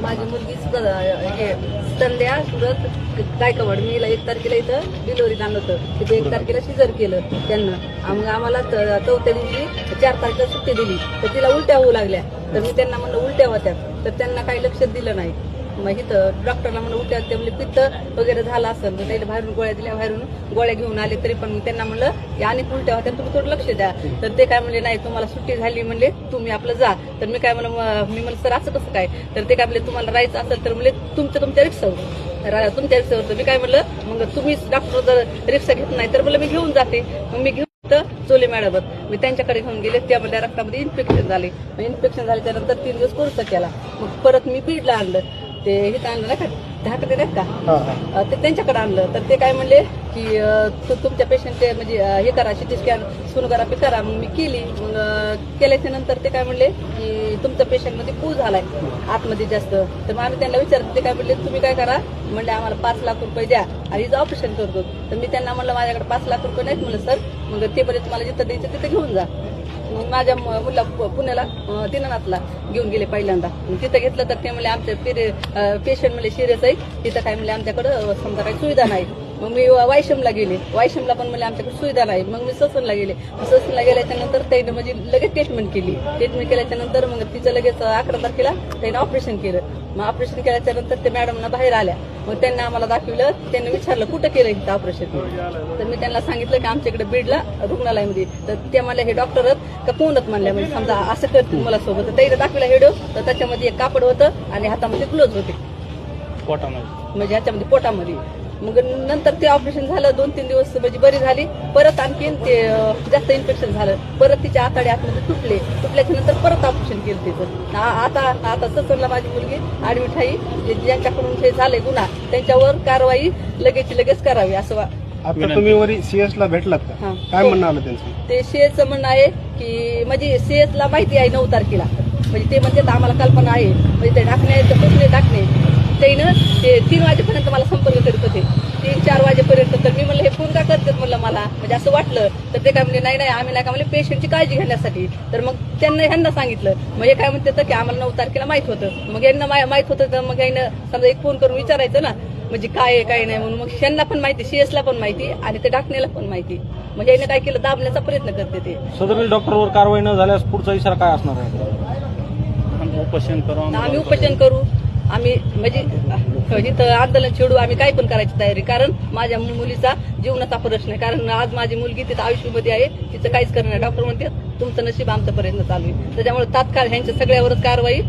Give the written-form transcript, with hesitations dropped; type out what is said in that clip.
माझी मुलगी हे संध्या सुरत गायकवाड मीला 1 तारखेला इथं डिलिव्हरी आणलं होतं. तिथे 1 तारखेला सिजर केलं त्यांना. मग आम्हाला 4थ्या दिवशी 4 तारखेला सुट्टी दिली. तर तिला उलट्या होऊ लागल्या. तर मी त्यांना म्हणलं उलट्या होत्या, तर त्यांना काही लक्ष दिलं नाही. मग इथं डॉक्टरला म्हणलं उलट्या ते म्हणजे पित्त वगैरे झालं असेल तर त्याला बाहेरून गोळ्या दिल्या. बाहेरून गोळ्या घेऊन आले तरी पण त्यांना म्हणलं की अनेक उलट्या होत्या, तुम्ही थोडं लक्ष द्या. तर ते काय म्हणले नाही तुम्हाला सुट्टी झाली म्हणले तुम्ही आपलं जा. तर मी काय म्हणलं सर असं कसं काय. तर ते काय म्हणले तुम्हाला राहायचं असेल तर म्हणले तुमच्या रिक्षावर तुमच्या रिक्षावर. तर मी काय म्हणलं मग तुम्ही डॉक्टर जर रिक्षा घेत नाही तर म्हणलं मी घेऊन जाते. मग मी चोले मॅडम मी त्यांच्याकडे घेऊन गेले. त्यामध्ये रक्तामध्ये इन्फेक्शन झाले. इन्फेक्शन झाल्याच्यानंतर 3 दिवस कोर्स केला. मग परत मी बीडला आणलं. ते इथं आणलं नाही का ढाकते नाहीत का ते त्यांच्याकडे आणलं. तर ते काय म्हणले की तुमच्या पेशंटचे म्हणजे हे करा सिटी स्कॅन सोनोग्राफी करा. मग मी केली. मग केल्याच्या नंतर ते काय म्हणले की तुमच्या पेशंटमध्ये पू झालाय आतमध्ये जास्त. तर मग आम्ही त्यांना विचारलं. ते काय म्हणले तुम्ही काय करा म्हणले आम्हाला 5 लाख रुपये द्या आणि हिचं ऑपरेशन करतो. तर मी त्यांना म्हणलं माझ्याकडे 5 लाख रुपये नाहीत म्हणलं सर. मग ते म्हणजे तुम्हाला जिथं द्यायचं तिथे घेऊन जा. मग माझ्या मुला पुण्याला दिनानाथला घेऊन गेले पहिल्यांदा. तिथं घेतलं तर ते म्हणले आमच्या पेशंट म्हणले सिरियस आहे तिथं काय म्हणले आमच्याकडं समजा काही सुविधा नाही. मग मी वायशमला गेले. वायशमला पण म्हणले आमच्याकडे सुविधा नाही. मग मी ससनला गेले. ससनला गेल्याच्या नंतर त्याने म्हणजे लगेच ट्रीटमेंट केली. ट्रीटमेंट केल्याच्या नंतर मग तिचं लगेच 11 तारखेला त्याने ऑपरेशन केलं. मग ऑपरेशन केल्याच्या नंतर ते मॅडमना बाहेर आल्या. मग त्यांना आम्हाला दाखवलं. त्यांनी विचारलं कुठं केलं इथं ऑपरेशन. तर मी त्यांना सांगितलं की आमच्याकडे बीडला रुग्णालयामध्ये. तर ते म्हणले हे डॉक्टर का कोणच म्हणल्या म्हणजे समजा असं करतील मला सोबत. तर त्याला दाखवला व्हिडिओ. तर त्याच्यामध्ये एक कापड होतं आणि हातामध्ये ग्लोव्ज होते म्हणजे ह्याच्यामध्ये पोटामध्ये. मग नंतर ते ऑपरेशन झालं. 2-3 दिवस म्हणजे बरी झाली. परत आणखीन ते जास्त इन्फेक्शन झालं. परत तिच्या आतडे आतमध्ये तुटल्याच्या नंतर परत ऑपरेशन केलं तिचं. आता ससनला माझी मुलगी ऍडमिट आहे. ज्यांच्याकडून हे झाले गुन्हा त्यांच्यावर कारवाई लगेच करावी असं. आता तुम्ही वरी CS ला भेटलात का? काय म्हणणं आलं त्यांचं? ते CS म्हणणं आहे की म्हणजे CS ला माहिती आहे 9 तारखेला. म्हणजे ते म्हणतात आम्हाला कल्पना आहे. म्हणजे ते ढाकणे त्यानं ते 3 वाजेपर्यंत मला संपर्क करीत होते. 3-4 वाजेपर्यंत. तर मी म्हणलं हे फोन का करतात म्हणलं मला म्हणजे असं वाटलं. तर ते काय म्हणजे नाही आम्ही नाही का म्हणजे पेशंटची काळजी घेण्यासाठी. तर मग ह्यांना सांगितलं. मग हे काय म्हणतात की आम्हाला 9 तारखेला माहित होतं. मग यांना माहित होतं तर मग यानं समजा एक फोन करून विचारायचं ना म्हणजे काय आहे काय नाही म्हणून. मग यांना पण माहिती CS ला पण माहिती आणि ते ढाकण्याला पण माहिती. म्हणजे याने काय केलं दाबण्याचा प्रयत्न करते ते. सदरील डॉक्टरवर कारवाई न झाल्यास पुढचा इशारा काय असणार आहे? आम्ही उपोषण करू. आम्ही म्हणजे इथं आंदोलन छेडू. आम्ही काय पण करायची तयारी. कारण माझ्या मुलीचा जीवनाचा प्रश्न आहे. कारण आज माझी मुलगी तिथं आयुष्यामध्ये आहे. तिचं काहीच करणं नाही. डॉक्टर म्हणते तुमचं नशीब आमचं प्रयत्न चालू आहे. त्याच्यामुळे तात्काळ ह्यांच्या सगळ्यावरच कारवाई